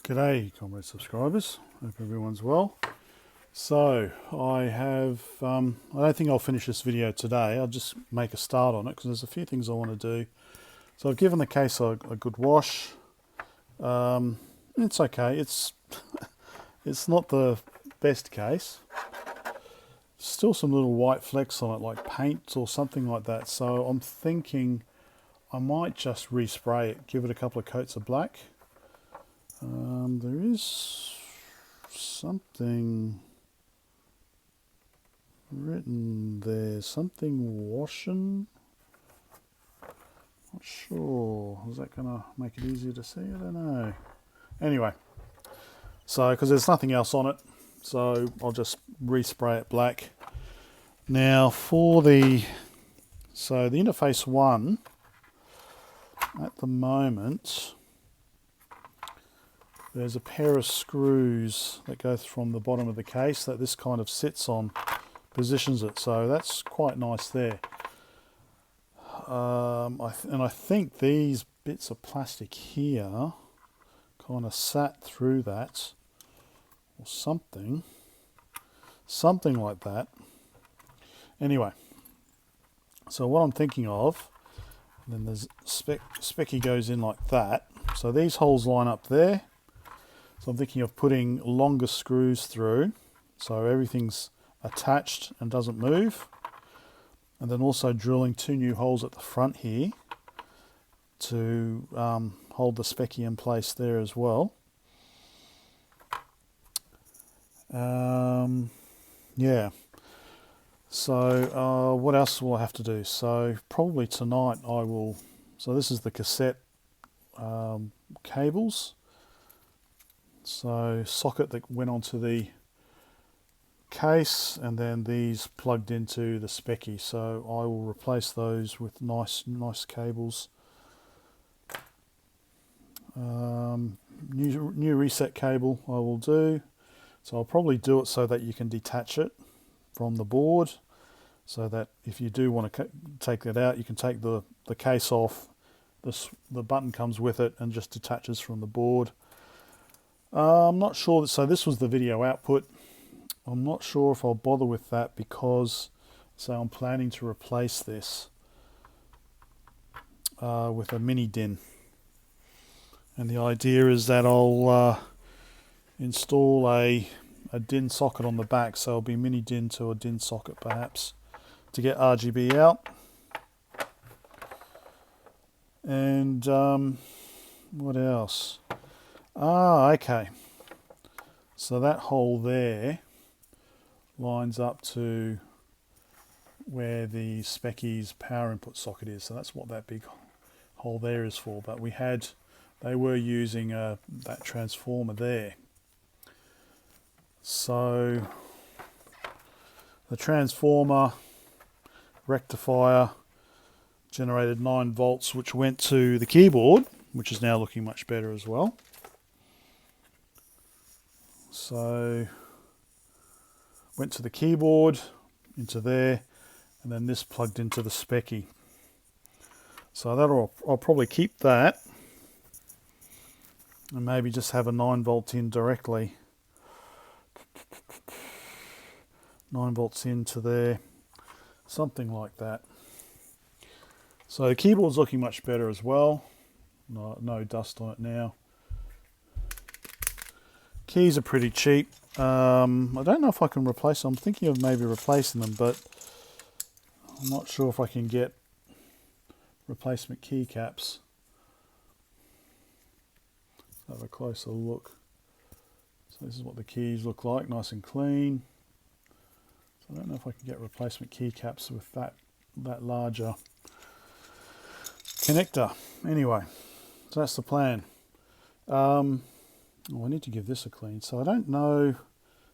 G'day comrade subscribers, hope everyone's well. So I have, I don't think I'll finish this video today, I'll just make a start on it because there's a few things I want to do. So I've given the case a good wash. It's okay, it's not the best case. Still some little white flecks on it like paint or something like that, so I'm thinking I might just respray it, give it a couple of coats of black. There is something written there, something washing. Not sure. Is that going to make it easier to see? I don't know. Anyway, so because there's nothing else on it, so I'll just respray it black. Now for the interface 1 at the moment, there's a pair of screws that go from the bottom of the case that this kind of sits on, positions it, so that's quite nice there. I think these bits of plastic here kind of sat through that, or something like that. Anyway, so what I'm thinking of, then there's Speccy goes in like that, so these holes line up there. So I'm thinking of putting longer screws through so everything's attached and doesn't move, and then also drilling 2 new holes at the front here to hold the Speccy in place there as well. Yeah, so what else will I have to do? So probably tonight I will, so this is the cassette cables. So socket that went onto the case, and then these plugged into the Speccy. So I will replace those with nice cables. New reset cable I will do. So I'll probably do it so that you can detach it from the board, so that if you do want to take that out, you can take the case off. The button comes with it and just detaches from the board. I'm not sure, so this was the video output. I'm not sure if I'll bother with that because, so I'm planning to replace this with a MiniDIN. And the idea is that I'll install a DIN socket on the back, so it'll be MiniDIN to a DIN socket perhaps, to get RGB out. And what else? Okay, so that hole there lines up to where the Speccy's power input socket is, so that's what that big hole there is for. But they were using that transformer there, so the transformer rectifier generated 9 volts, which went to the keyboard, which is now looking much better as well. So went to the keyboard, into there, and then this plugged into the Speccy. So I'll probably keep that, and maybe just have a 9 volt in directly. 9 volts into there, something like that. So the keyboard's looking much better as well. No dust on it now. Keys are pretty cheap. I don't know if I can replace them. I'm thinking of maybe replacing them, but I'm not sure if I can get replacement keycaps. Let's have a closer look. So this is what the keys look like, nice and clean. So I don't know if I can get replacement keycaps with that larger connector. Anyway, so that's the plan. Oh, I need to give this a clean. So I don't know.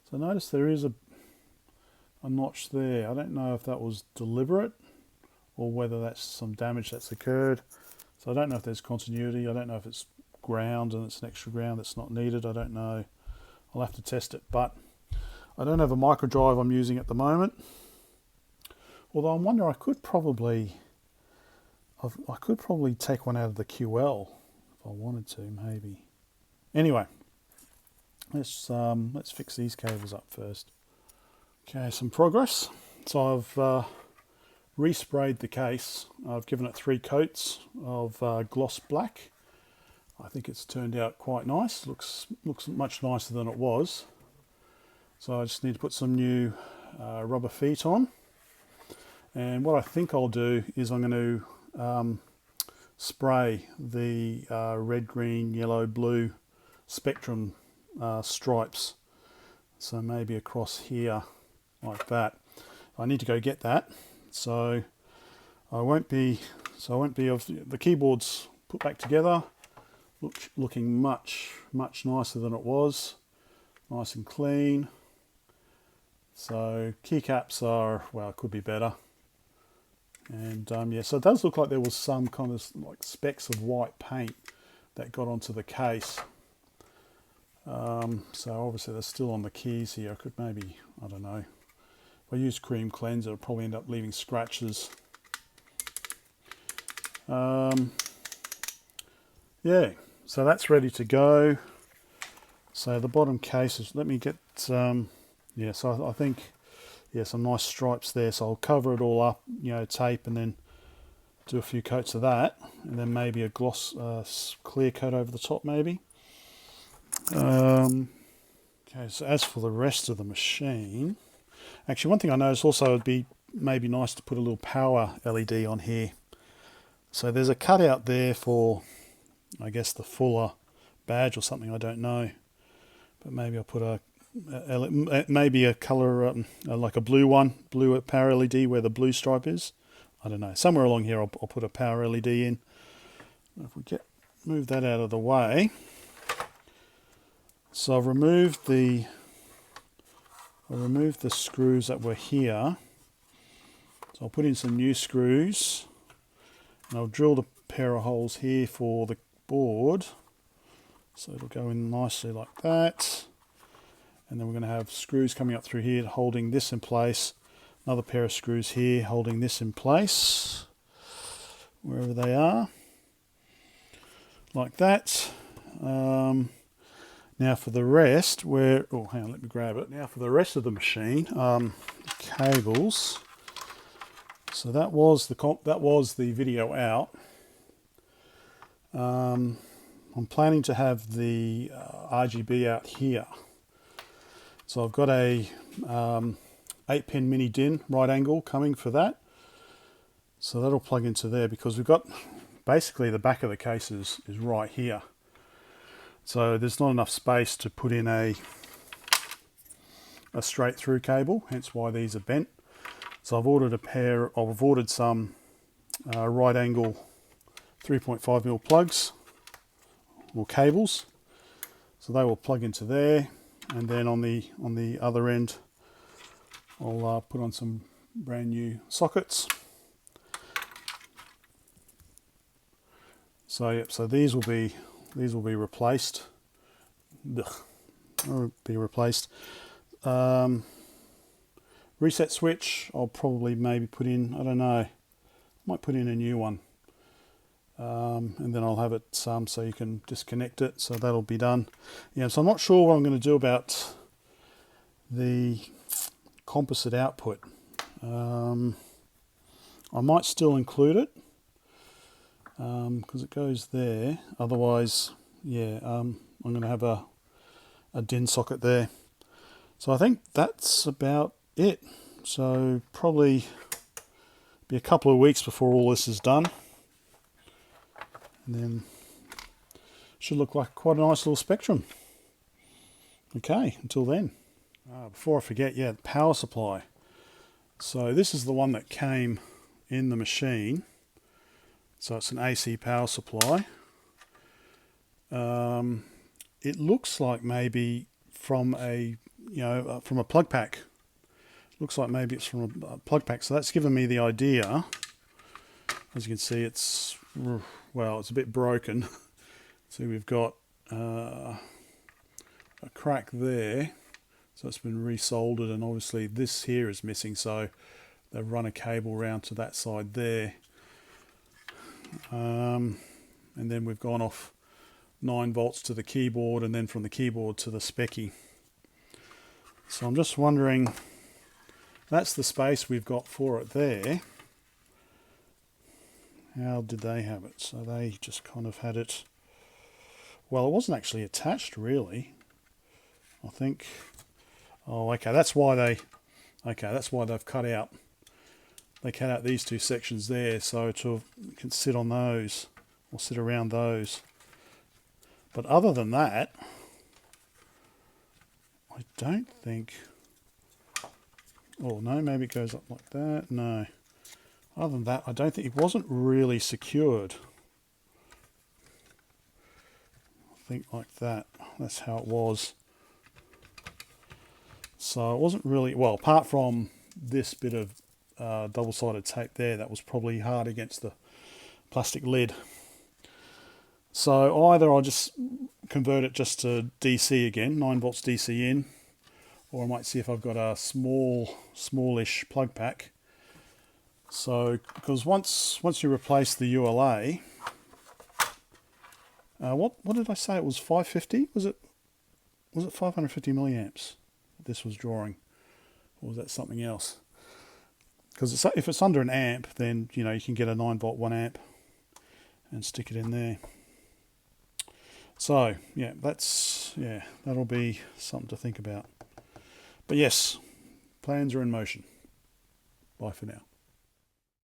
So notice there is a notch there. I don't know if that was deliberate or whether that's some damage that's occurred. So I don't know if there's continuity. I don't know if it's ground and it's an extra ground that's not needed. I don't know. I'll have to test it. But I don't have a micro drive I'm using at the moment. Although I wonder, I could probably take one out of the QL if I wanted to, maybe. Anyway, Let's fix these cables up first. Okay, some progress. So I've resprayed the case. I've given it 3 coats of gloss black. I think it's turned out quite nice. Looks much nicer than it was. So I just need to put some new rubber feet on. And what I think I'll do is I'm going to spray the red, green, yellow, blue spectrum stripes. So maybe across here like that. I need to go get that. So I won't be the keyboard's put back together, looking much nicer than it was, nice and clean. So keycaps are, well, it could be better. And yeah, so it does look like there was some kind of like specks of white paint that got onto the case. So obviously they're still on the keys here. I could maybe, I don't know, if I use cream cleanser, it'll probably end up leaving scratches. Yeah, so that's ready to go. So the bottom case is, let me get, yeah, so I think, yeah, some nice stripes there. So I'll cover it all up, you know, tape, and then do a few coats of that, and then maybe a gloss clear coat over the top maybe. Okay, so as for the rest of the machine, actually one thing I noticed also would be maybe nice to put a little power LED on here. So there's a cutout there for, I guess, the Fuller badge or something, I don't know. But maybe I'll put maybe a colour, like a blue one, blue power LED where the blue stripe is. I don't know. Somewhere along here I'll put a power LED in. If we move that out of the way. So I've removed the screws that were here. So I'll put in some new screws. And I'll drill a pair of holes here for the board. So it'll go in nicely like that. And then we're going to have screws coming up through here holding this in place. Another pair of screws here holding this in place, wherever they are. Like that. Now for the rest, hang on, let me grab it. Now for the rest of the machine, the cables. So that was the video out. I'm planning to have the RGB out here. So I've got a 8-pin MiniDIN right angle coming for that. So that'll plug into there because we've got basically the back of the case is right here. So there's not enough space to put in a straight through cable, hence why these are bent. So I've ordered some right angle 3.5mm plugs or cables. So they will plug into there, and then on the other end I'll put on some brand new sockets. So yep, so these will be replaced. Reset switch, I'll probably maybe put in, I don't know, might put in a new one. And then I'll have it so you can disconnect it, so that'll be done. Yeah, so I'm not sure what I'm going to do about the composite output. I might still include it because it goes there. Otherwise, yeah, I'm going to have a DIN socket there. So I think that's about it. So probably be a couple of weeks before all this is done. And then should look like quite a nice little spectrum. Okay, until then. Before I forget, yeah, power supply. So this is the one that came in the machine. So it's an AC power supply. It looks like maybe from a plug pack. Looks like maybe it's from a plug pack. So that's given me the idea. As you can see, it's a bit broken. So we've got a crack there. So it's been resoldered, and obviously this here is missing. So they've run a cable round to that side there. And then we've gone off 9 volts to the keyboard, and then from the keyboard to the Speccy. So I'm just wondering, that's the space we've got for it there. How did they have it? So they just kind of had it, well, it wasn't actually attached really, I think. Oh, okay, that's why they've cut out. They cut out these two sections there, so you can sit on those or sit around those. But other than that, I don't think. Oh no, maybe it goes up like that. No. Other than that, I don't think it wasn't really secured. I think like that. That's how it was. So it wasn't really, well, apart from this bit of double-sided tape there, that was probably hard against the plastic lid. So either I'll just convert it just to DC again, 9 volts DC in, or I might see if I've got a smallish plug pack. So, because once you replace the ULA, what did I say? It was 550? Was it 550 milliamps? This was drawing, or was that something else? Because if it's under an amp, then you can get a 9 volt 1 amp and stick it in there. So yeah, that'll be something to think about. But yes, plans are in motion. Bye for now.